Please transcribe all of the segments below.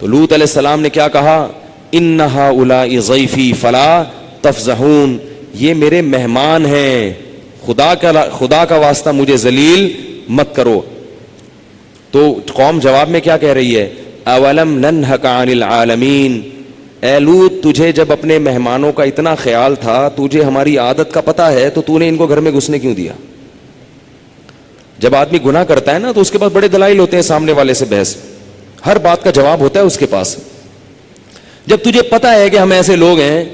تو لوط علیہ السلام نے کیا کہا؟ ان ہؤلاء ضیفی فلا تفضحون، یہ میرے مہمان ہیں، خدا کا واسطہ مجھے ذلیل مت کرو. تو قوم جواب میں کیا کہہ رہی ہے؟ اولم ننہک عن العالمین، اے لوط تجھے جب اپنے مہمانوں کا اتنا خیال تھا، تجھے ہماری عادت کا پتہ ہے، تو تو نے ان کو گھر میں گھسنے کیوں دیا؟ جب آدمی گناہ کرتا ہے نا تو اس کے پاس بڑے دلائل ہوتے ہیں سامنے والے سے بحث، ہر بات کا جواب ہوتا ہے اس کے پاس. جب تجھے پتہ ہے کہ ہم ایسے لوگ ہیں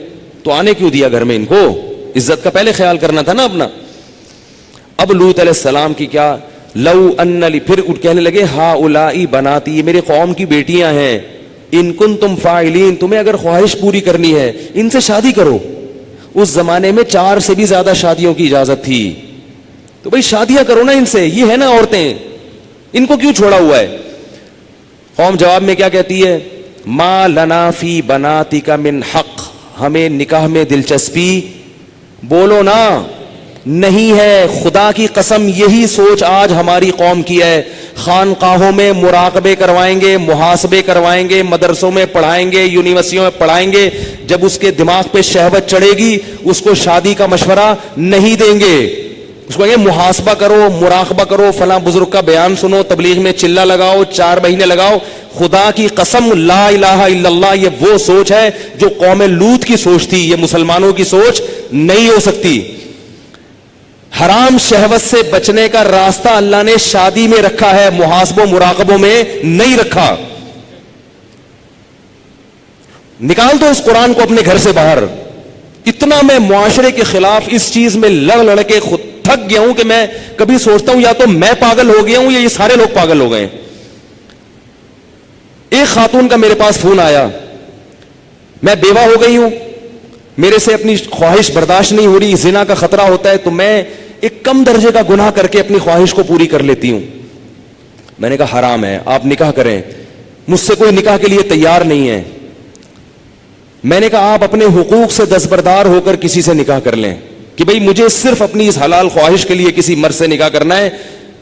تو آنے کیوں دیا گھر میں ان کو؟ عزت کا پہلے خیال کرنا تھا نا اپنا. اب لوط علیہ السلام کی کیا، لو ان لی، پھر کہنے لگے ہؤلاء بناتی، یہ میرے قوم کی بیٹیاں ہیں، ان کنتم فاعلین، تمہیں اگر خواہش پوری کرنی ہے ان سے شادی کرو. اس زمانے میں 4 سے بھی زیادہ شادیوں کی اجازت تھی، تو بھئی شادیاں کرو نا ان سے، یہ ہے نا عورتیں، ان کو کیوں چھوڑا ہوا ہے؟ قوم جواب میں کیا کہتی ہے؟ ما لنا فی بناتک من حق، ہمیں نکاح میں دلچسپی بولو نا نہیں ہے. خدا کی قسم یہی سوچ آج ہماری قوم کی ہے. خانقاہوں میں مراقبے کروائیں گے، محاسبے کروائیں گے، مدرسوں میں پڑھائیں گے، یونیورسٹیوں میں پڑھائیں گے، جب اس کے دماغ پہ شہوت چڑھے گی اس کو شادی کا مشورہ نہیں دیں گے. اس کو کہیں گے محاسبہ کرو، مراقبہ کرو، فلاں بزرگ کا بیان سنو، تبلیغ میں چلہ لگاؤ، 4 مہینے لگاؤ. خدا کی قسم لا الہ الا اللہ، یہ وہ سوچ ہے جو قوم لوط کی سوچ تھی، یہ مسلمانوں کی سوچ نہیں ہو سکتی. حرام شہوت سے بچنے کا راستہ اللہ نے شادی میں رکھا ہے، محاسبوں مراقبوں میں نہیں رکھا. نکال دو اس قرآن کو اپنے گھر سے باہر. اتنا میں معاشرے کے خلاف اس چیز میں لڑ کے خود تھک گیا ہوں کہ میں کبھی سوچتا ہوں یا تو میں پاگل ہو گیا ہوں یا یہ سارے لوگ پاگل ہو گئے. ایک خاتون کا میرے پاس فون آیا، میں بیوہ ہو گئی ہوں، میرے سے اپنی خواہش برداشت نہیں ہو رہی، زنا کا خطرہ ہوتا ہے، تو میں ایک کم درجے کا گناہ کر کے اپنی خواہش کو پوری کر لیتی ہوں. میں نے کہا حرام ہے، آپ نکاح کریں. مجھ سے کوئی نکاح کے لیے تیار نہیں ہے. میں نے کہا آپ اپنے حقوق سے دستبردار ہو کر کسی سے نکاح کر لیں کہ بھئی مجھے صرف اپنی اس حلال خواہش کے لیے کسی مرد سے نکاح کرنا ہے،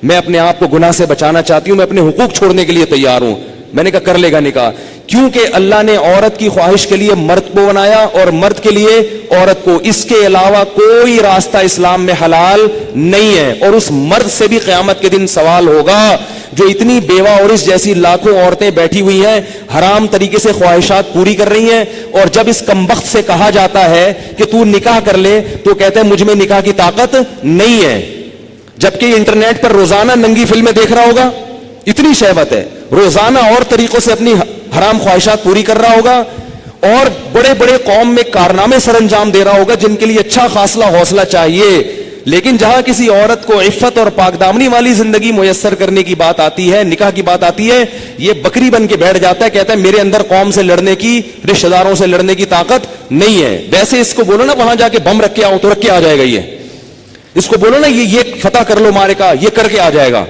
میں اپنے آپ کو گناہ سے بچانا چاہتی ہوں، میں اپنے حقوق چھوڑنے کے لیے تیار ہوں. میں نے کہا کر لے گا نکاح، کیونکہ اللہ نے عورت کی خواہش کے لیے مرد کو بنایا اور مرد کے لیے عورت کو. اس کے علاوہ کوئی راستہ اسلام میں حلال نہیں ہے. اور اس مرد سے بھی قیامت کے دن سوال ہوگا جو اتنی بیوہ اور اس جیسی لاکھوں عورتیں بیٹھی ہوئی ہیں، حرام طریقے سے خواہشات پوری کر رہی ہیں، اور جب اس کمبخت سے کہا جاتا ہے کہ تو نکاح کر لے تو کہتے ہیں مجھ میں نکاح کی طاقت نہیں ہے. جبکہ انٹرنیٹ پر روزانہ ننگی فلمیں دیکھ رہا ہوگا، اتنی شہوت ہے، روزانہ اور طریقوں سے اپنی حرام خواہشات پوری کر رہا ہوگا، اور بڑے بڑے قوم میں کارنامے سر انجام دے رہا ہوگا جن کے لیے اچھا خاصلہ حوصلہ چاہیے. لیکن جہاں کسی عورت کو عفت اور پاکدامنی والی زندگی میسر کرنے کی بات آتی ہے، نکاح کی بات آتی ہے، یہ بکری بن کے بیٹھ جاتا ہے، کہتا ہے میرے اندر قوم سے لڑنے کی، رشتہ داروں سے لڑنے کی طاقت نہیں ہے. ویسے اس کو بولو نا وہاں جا کے بم رکھ کے آؤ تو رکھ کے آ جائے گا. اس کو بولو نا یہ فتح کر لو مارے کا، یہ کر کے آ جائے گا.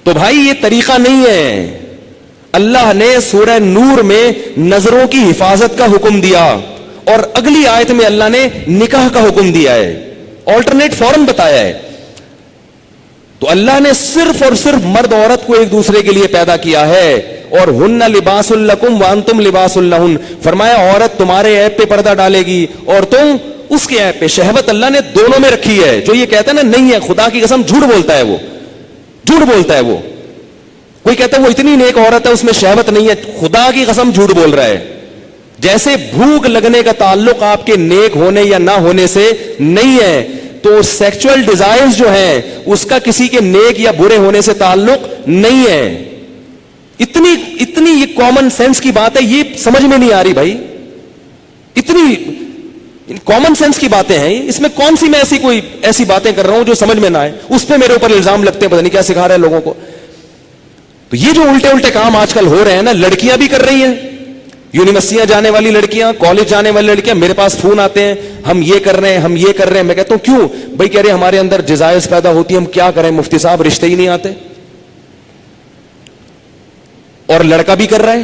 تو بھائی یہ طریقہ نہیں ہے. اللہ نے سورہ نور میں نظروں کی حفاظت کا حکم دیا اور اگلی آیت میں اللہ نے نکاح کا حکم دیا ہے، آلٹرنیٹ فوراً بتایا ہے. تو اللہ نے صرف اور صرف مرد عورت کو ایک دوسرے کے لیے پیدا کیا ہے، اور ہن لباس لکم وانتم لباس لہن. فرمایا عورت تمہارے عیب پہ پردہ ڈالے گی اور تم اس کے عیب پہ. شہوت اللہ نے دونوں میں رکھی ہے. جو یہ کہتا ہے نا نہیں ہے، خدا کی قسم جھوٹ بولتا ہے، وہ جھوٹ بولتا ہے. وہ کوئی کہتا ہے وہ اتنی نیک عورت ہے اس میں شہوت نہیں ہے، خدا کی قسم جھوٹ بول رہا ہے. جیسے بھوک لگنے کا تعلق آپ کے نیک ہونے یا نہ ہونے سے نہیں ہے، تو سیکچول ڈیزائرز جو ہیں اس کا کسی کے نیک یا برے ہونے سے تعلق نہیں ہے. اتنی یہ کامن سینس کی بات ہے، یہ سمجھ میں نہیں آ رہی بھائی. اتنی کامن سینس کی باتیں ہیں، اس میں کون سی میں ایسی باتیں کر رہا ہوں جو سمجھ میں نہ آئے، اس پہ میرے اوپر الزام لگتے ہیں، پتہ نہیں کیا سکھا رہے ہیں لوگوں کو. تو یہ جو الٹے کام آج کل ہو رہے ہیں نا، لڑکیاں بھی کر رہی ہیں، یونیورسٹیاں جانے والی لڑکیاں، کالج جانے والی لڑکیاں، میرے پاس فون آتے ہیں ہم یہ کر رہے ہیں، ہم یہ کر رہے ہیں. میں کہتا ہوں کیوں بھائی؟ کہہ رہے ہمارے اندر ڈیزائرز پیدا ہوتی ہیں، ہم کیا کریں مفتی صاحب، رشتے ہی نہیں آتے. اور لڑکا بھی کر رہا ہے.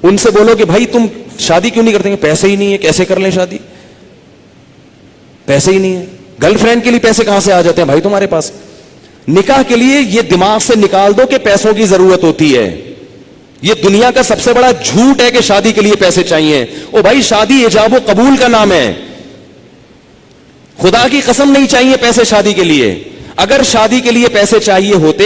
ان سے بولو کہ بھائی تم شادی کیوں نہیں کرتے؟ پیسے ہی نہیں ہے، کیسے کر لیں شادی؟ پیسے ہی نہیں ہے. گرل فرینڈ کے لیے پیسے کہاں سے آ جاتے ہیں بھائی تمہارے پاس؟ نکاح کے لیے یہ دماغ سے نکال دو کہ پیسوں کی ضرورت ہوتی ہے. یہ دنیا کا سب سے بڑا جھوٹ ہے کہ شادی کے لیے پیسے چاہیے. او بھائی شادی ایجاب و قبول کا نام ہے, خدا کی قسم نہیں چاہیے پیسے شادی کے لیے. اگر شادی کے لیے پیسے چاہیے ہوتے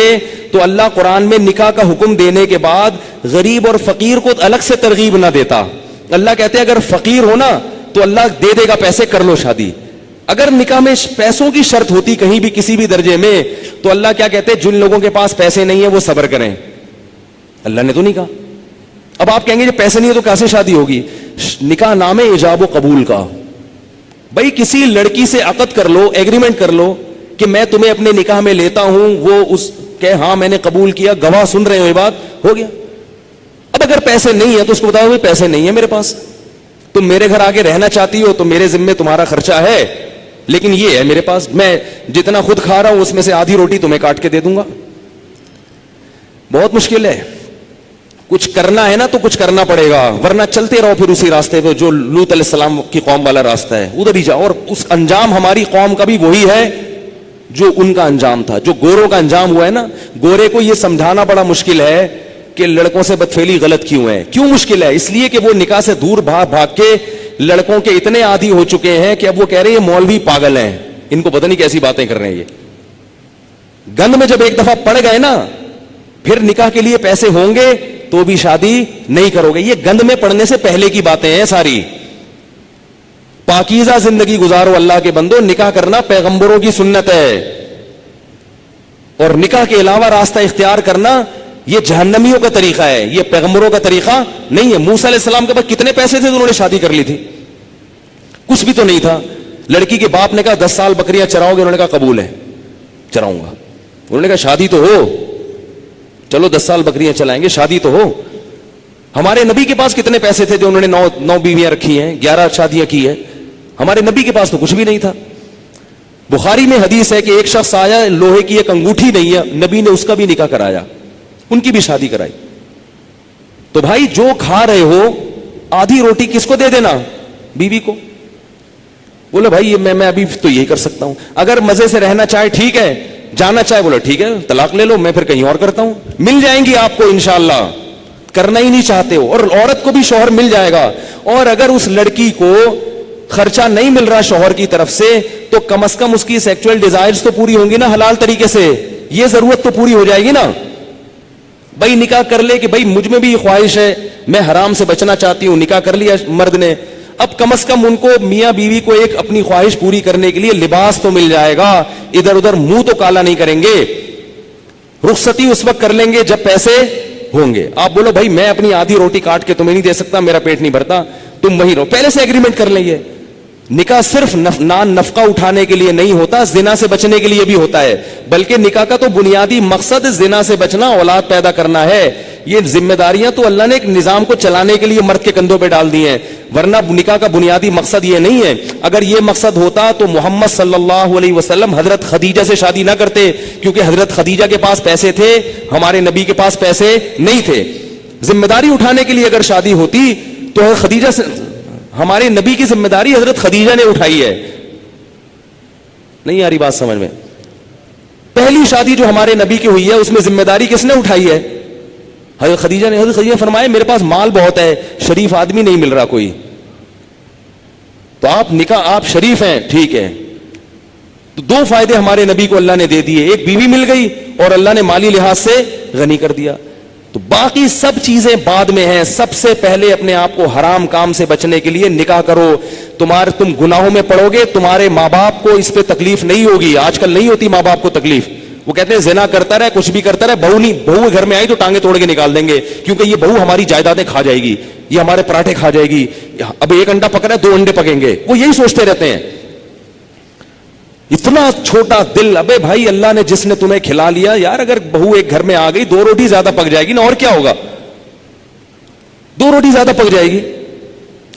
تو اللہ قرآن میں نکاح کا حکم دینے کے بعد غریب اور فقیر کو الگ سے ترغیب نہ دیتا. اللہ کہتے اگر فقیر ہو نا تو اللہ دے دے گا پیسے, کر لو شادی. اگر نکاح میں پیسوں کی شرط ہوتی کہیں بھی کسی بھی درجے میں تو اللہ کیا کہتے جن لوگوں کے پاس پیسے نہیں ہیں وہ صبر کریں. اللہ نے تو نہیں کہا. اب آپ کہیں گے جب پیسے نہیں ہے تو کیسے شادی ہوگی؟ نکاح نام ہے ایجاب و قبول کا. بھائی کسی لڑکی سے عقد کر لو, ایگریمنٹ کر لو کہ میں تمہیں اپنے نکاح میں لیتا ہوں, وہ اس کہ ہاں میں نے قبول کیا, گواہ سن رہے ہو, یہ بات ہو گیا. اب اگر پیسے نہیں ہے تو اس کو بتاؤ پیسے نہیں ہے میرے پاس, تم میرے گھر آگے رہنا چاہتی ہو تو میرے ذمے تمہارا خرچہ ہے, لیکن یہ ہے میرے پاس, میں جتنا خود کھا رہا ہوں اس میں سے آدھی روٹی تمہیں کاٹ کے دے دوں گا. بہت مشکل ہے. کچھ کرنا ہے نا تو کچھ کرنا پڑے گا, ورنہ چلتے رہو پھر اسی راستے پہ جو لوط علیہ السلام کی قوم والا راستہ ہے, ادھر ہی جاؤ. اور اس انجام ہماری قوم کا بھی وہی ہے جو ان کا انجام تھا, جو گوروں کا انجام ہوا ہے نا. گورے کو یہ سمجھانا بڑا مشکل ہے کہ لڑکوں سے بدفعلی غلط کیوں ہے. کیوں مشکل ہے؟ اس لیے کہ وہ نکاح سے دور بھاگ بھاگ کے لڑکوں کے اتنے عادی ہو چکے ہیں کہ اب وہ کہہ رہے ہیں یہ مولوی پاگل ہیں, ان کو پتہ نہیں کیسی باتیں کر رہے ہیں. یہ گند میں جب ایک دفعہ پڑ گئے نا پھر نکاح کے لیے پیسے ہوں گے تو بھی شادی نہیں کرو گے. یہ گند میں پڑنے سے پہلے کی باتیں ہیں ساری. پاکیزہ زندگی گزارو اللہ کے بندو, نکاح کرنا پیغمبروں کی سنت ہے, اور نکاح کے علاوہ راستہ اختیار کرنا یہ جہنمیوں کا طریقہ ہے, یہ پیغمبروں کا طریقہ نہیں ہے. موسیٰ علیہ السلام کے پاس کتنے پیسے تھے تو انہوں نے شادی کر لی تھی؟ کچھ بھی تو نہیں تھا. لڑکی کے باپ نے کہا 10 سال بکریاں چراؤ گے؟ انہوں نے کہا قبول ہے, چراؤں گا. انہوں نے کہا شادی تو ہو, چلو 10 سال بکریاں چلائیں گے, شادی تو ہو. ہمارے نبی کے پاس کتنے پیسے تھے جو انہوں نے 9 بیویاں رکھی ہیں, 11 شادیاں کی ہیں. ہمارے نبی کے پاس تو کچھ بھی نہیں تھا. بخاری میں حدیث ہے کہ ایک شخص آیا, لوہے کی ایک انگوٹھی نہیں ہے, نبی نے اس کا بھی نکاح کرایا, ان کی بھی شادی کرائی. تو بھائی جو کھا رہے ہو آدھی روٹی کس کو دے دینا؟ بیوی کو. بولے بھائی میں ابھی تو یہی کر سکتا ہوں. اگر مزے سے رہنا چاہے ٹھیک ہے, جانا چاہے بولے ٹھیک ہے طلاق لے لو, میں پھر کہیں اور کرتا ہوں. مل جائیں گی آپ کو انشاءاللہ, کرنا ہی نہیں چاہتے ہو. اور عورت کو بھی شوہر مل جائے گا. اور اگر اس لڑکی کو خرچہ نہیں مل رہا شوہر کی طرف سے تو کم از کم اس کی سیکچوئل ڈیزائرز تو پوری ہوں گی نا حلال طریقے سے, یہ ضرورت تو پوری ہو جائے گی نا. بھائی نکاح کر لے کہ بھائی مجھ میں بھی یہ خواہش ہے, میں حرام سے بچنا چاہتی ہوں, نکاح کر لیا مرد نے, اب کم از کم ان کو میاں بیوی کو ایک اپنی خواہش پوری کرنے کے لیے لباس تو مل جائے گا, ادھر ادھر منہ تو کالا نہیں کریں گے. رخصتی اس وقت کر لیں گے جب پیسے ہوں گے. آپ بولو بھائی میں اپنی آدھی روٹی کاٹ کے تمہیں نہیں دے سکتا, میرا پیٹ نہیں بھرتا, تم وہی رہو. پہلے سے ایگریمنٹ کر لیں گے. نکاح صرف نفقہ اٹھانے کے لیے نہیں ہوتا, زنا سے بچنے کے لیے بھی ہوتا ہے. بلکہ نکاح کا تو بنیادی مقصد زنا سے بچنا, اولاد پیدا کرنا ہے. یہ ذمہ داریاں تو اللہ نے ایک نظام کو چلانے کے لیے مرد کے کندھوں پہ ڈال دی ہیں, ورنہ نکاح کا بنیادی مقصد یہ نہیں ہے. اگر یہ مقصد ہوتا تو محمد صلی اللہ علیہ وسلم حضرت خدیجہ سے شادی نہ کرتے, کیونکہ حضرت خدیجہ کے پاس پیسے تھے, ہمارے نبی کے پاس پیسے نہیں تھے. ذمہ داری اٹھانے کے لیے اگر شادی ہوتی تو خدیجہ سے, ہمارے نبی کی ذمہ داری حضرت خدیجہ نے اٹھائی ہے. نہیں آ رہی بات سمجھ میں؟ پہلی شادی جو ہمارے نبی کی ہوئی ہے اس میں ذمہ داری کس نے اٹھائی ہے؟ حضرت خدیجہ نے. حضرت خدیجہ فرمائے میرے پاس مال بہت ہے, شریف آدمی نہیں مل رہا کوئی, تو آپ نکاح, آپ شریف ہیں ٹھیک ہے. تو 2 فائدے ہمارے نبی کو اللہ نے دے دیے, ایک بیوی مل گئی اور اللہ نے مالی لحاظ سے غنی کر دیا. تو باقی سب چیزیں بعد میں ہیں. سب سے پہلے اپنے آپ کو حرام کام سے بچنے کے لیے نکاح کرو. تم گناہوں میں پڑو گے, تمہارے ماں باپ کو اس پہ تکلیف نہیں ہوگی. آج کل نہیں ہوتی ماں باپ کو تکلیف, وہ کہتے ہیں زنا کرتا رہے, کچھ بھی کرتا رہے, بہو گھر میں آئی تو ٹانگیں توڑ کے نکال دیں گے, کیونکہ یہ بہو ہماری جائیدادیں کھا جائے گی, یہ ہمارے پراٹھے کھا جائے گی, اب 1 انڈا پکڑا ہے 2 انڈے پکیں گے. وہ یہی سوچتے رہتے ہیں. اتنا چھوٹا دل. ابے بھائی اللہ نے جس نے تمہیں کھلا لیا یار, اگر بہو ایک گھر میں آ گئی 2 روٹی زیادہ پک جائے گی نا, اور کیا ہوگا, 2 روٹی زیادہ پک جائے گی.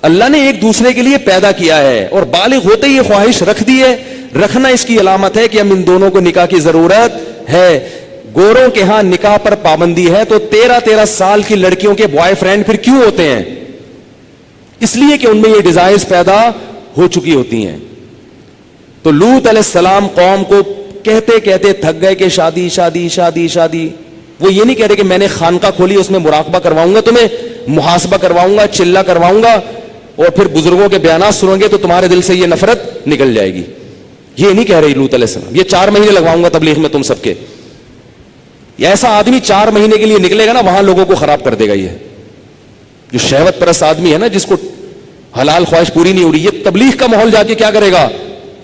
اللہ نے ایک دوسرے کے لیے پیدا کیا ہے, اور بالغ ہوتے ہی یہ خواہش رکھ دی ہے. رکھنا اس کی علامت ہے کہ ہم ان دونوں کو نکاح کی ضرورت ہے. گوروں کے ہاں نکاح پر پابندی ہے, تو 13 سال کی لڑکیوں کے بوائے فرینڈ پھر کیوں ہوتے ہیں؟ اس لیے کہ ان میں یہ ڈیزائرز پیدا ہو چکی ہوتی ہیں. تو لوط علیہ السلام قوم کو کہتے کہتے تھک گئے کہ شادی شادی شادی شادی. وہ یہ نہیں کہہ رہے کہ میں نے خانقاہ کھولی اس میں مراقبہ کرواؤں گا تمہیں, محاسبہ کرواؤں گا, چلہ کرواؤں گا, اور پھر بزرگوں کے بیانات سنیں گے تو تمہارے دل سے یہ نفرت نکل جائے گی. یہ نہیں کہہ رہی لوط علیہ السلام. یہ 4 مہینے لگواؤں گا تبلیغ میں تم سب کے. ایسا آدمی 4 مہینے کے لیے نکلے گا نا, وہاں لوگوں کو خراب کر دے گا. یہ جو شہوت پرست آدمی ہے نا, جس کو حلال خواہش پوری نہیں ہو رہی, یہ تبلیغ کا ماحول جا کے کیا کرے گا؟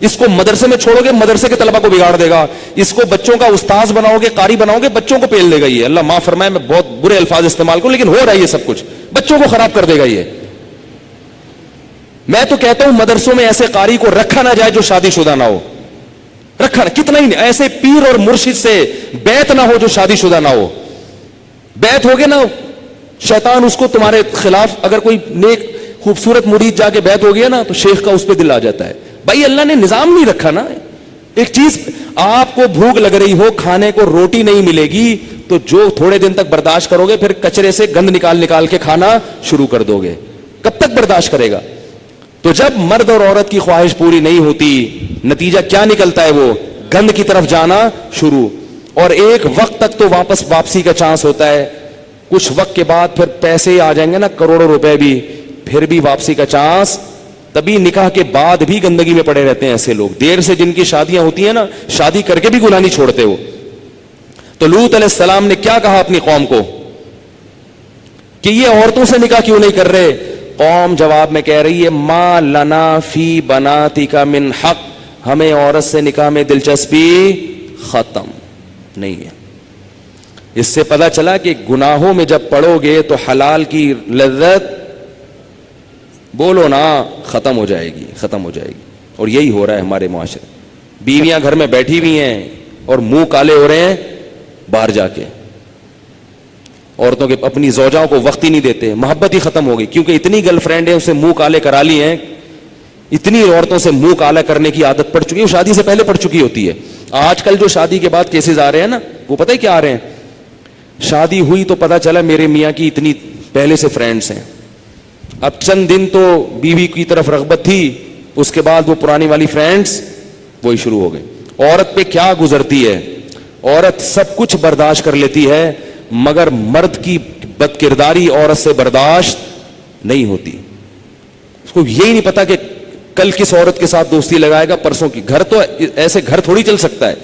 اس کو مدرسے میں چھوڑو گے, مدرسے کے طلبہ کو بگاڑ دے گا. اس کو بچوں کا استاذ بناؤ گے, قاری بناؤ گے, بچوں کو پیل دے گا. یہ اللہ معاف فرمائے, میں بہت برے الفاظ استعمال کروں, لیکن ہو رہا ہے یہ سب کچھ. بچوں کو خراب کر دے گا یہ. میں تو کہتا ہوں مدرسوں میں ایسے قاری کو رکھا نہ جائے جو شادی شدہ نہ ہو. رکھا کتنا ہی ایسے پیر اور مرشد سے بیعت نہ ہو جو شادی شدہ نہ ہو. بیعت ہوگے نا, شیطان اس کو تمہارے خلاف, اگر کوئی نیک خوبصورت مرید جا کے بیعت ہو گیا نا تو شیخ کا اس پہ دل آ جاتا ہے. بھائی اللہ نے نظام نہیں رکھا نا. ایک چیز, آپ کو بھوک لگ رہی ہو, کھانے کو روٹی نہیں ملے گی, تو جو تھوڑے دن تک برداشت کرو گے, پھر کچرے سے گند نکال نکال کے کھانا شروع کر دو گے. کب تک برداشت کرے گا؟ تو جب مرد اور عورت کی خواہش پوری نہیں ہوتی, نتیجہ کیا نکلتا ہے؟ وہ گند کی طرف جانا شروع. اور ایک وقت تک تو واپسی کا چانس ہوتا ہے, کچھ وقت کے بعد پھر پیسے آ جائیں گے نا, کروڑوں روپے بھی, پھر بھی واپسی کا چانس. تبھی نکاح کے بعد بھی گندگی میں پڑے رہتے ہیں ایسے لوگ. دیر سے جن کی شادیاں ہوتی ہیں نا, شادی کر کے بھی گناہ نہیں چھوڑتے وہ. تو لوط علیہ السلام نے کیا کہا اپنی قوم کو کہ یہ عورتوں سے نکاح کیوں نہیں کر رہے؟ قوم جواب میں کہہ رہی ہے, ما لنا فی بناتک من حق, ہمیں عورت سے نکاح میں دلچسپی ختم نہیں ہے. اس سے پتا چلا کہ گناہوں میں جب پڑو گے تو حلال کی لذت, بولو نا, ختم ہو جائے گی, ختم ہو جائے گی. اور یہی ہو رہا ہے ہمارے معاشرے. بیویاں گھر میں بیٹھی ہوئی ہیں اور منہ کالے ہو رہے ہیں باہر جا کے. عورتوں کے اپنی زوجاؤں کو وقت ہی نہیں دیتے, محبت ہی ختم ہو گئی, کیونکہ اتنی گرل فرینڈ ہیں اسے منہ کالے کرا لی ہیں, اتنی عورتوں سے منہ کالا کرنے کی عادت پڑ چکی ہے, وہ شادی سے پہلے پڑ چکی ہوتی ہے. آج کل جو شادی کے بعد کیسز آ رہے ہیں نا, وہ پتہ ہے کیا آ رہے ہیں؟ شادی ہوئی تو پتا چلا میرے میاں کی اتنی پہلے سے فرینڈز ہیں, اب چند دن تو بیوی کی طرف رغبت تھی, اس کے بعد وہ پرانی والی فرینڈز وہی شروع ہو گئے. عورت پہ کیا گزرتی ہے؟ عورت سب کچھ برداشت کر لیتی ہے, مگر مرد کی بد کرداری عورت سے برداشت نہیں ہوتی. اس کو یہی نہیں پتا کہ کل کس عورت کے ساتھ دوستی لگائے گا, پرسوں کی. گھر تو ایسے گھر تھوڑی چل سکتا ہے.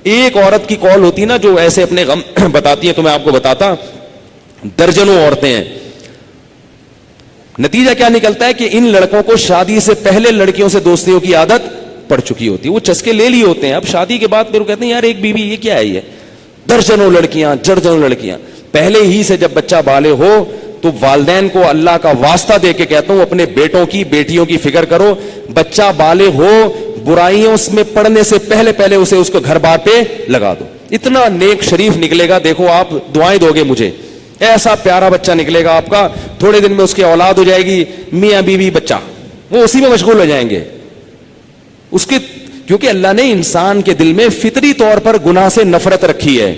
ایک عورت کی کال ہوتی نا جو ایسے اپنے غم بتاتی ہے, تو میں آپ کو بتاتا, درجنوں عورتیں ہیں. نتیجہ کیا نکلتا ہے کہ ان لڑکوں کو شادی سے پہلے لڑکیوں سے دوستیوں کی عادت پڑ چکی ہوتی ہے, وہ چسکے لے لیے ہوتے ہیں. اب شادی کے بعد پھر وہ کہتے ہیں یار ایک بیوی یہ کیا ہے, یہ درجنوں لڑکیاں, درجنوں لڑکیاں. پہلے ہی سے جب بچہ بالغ ہو تو والدین کو اللہ کا واسطہ دے کے کہتا ہوں اپنے بیٹوں کی بیٹیوں کی فکر کرو. بچہ بالغ ہو, برائیوں میں پڑنے سے پہلے پہلے اسے اس کو گھر بار پہ لگا دو. اتنا نیک شریف نکلے گا, دیکھو آپ دعائیں دو گے مجھے, ایسا پیارا بچہ نکلے گا آپ کا, تھوڑے دن میں اس کی اولاد ہو جائے گی, میاں بیوی بچہ, وہ اسی میں مشغول ہو جائیں گے. اس کے کیونکہ اللہ نے انسان کے دل میں فطری طور پر گناہ سے نفرت رکھی ہے.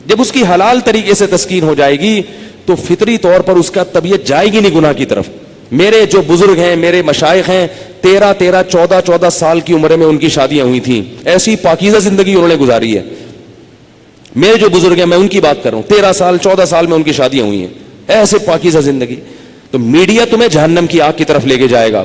جب اس کی حلال طریقے سے تسکین ہو جائے گی تو فطری طور پر اس کا طبیعت جائے گی نہیں گناہ کی طرف. میرے جو بزرگ ہیں, میرے مشائخ ہیں, 13 14 سال کی عمر میں ان کی شادیاں ہوئی تھیں. ایسی پاکیزہ زندگی انہوں نے گزاری ہے. میرے جو بزرگ ہیں, میں ان کی بات کر رہا ہوں, 13 سال 14 سال میں ان کی شادیاں ہوئی ہیں, ایسے پاکیزہ زندگی. تو میڈیا تمہیں جہنم کی آگ کی طرف لے کے جائے گا.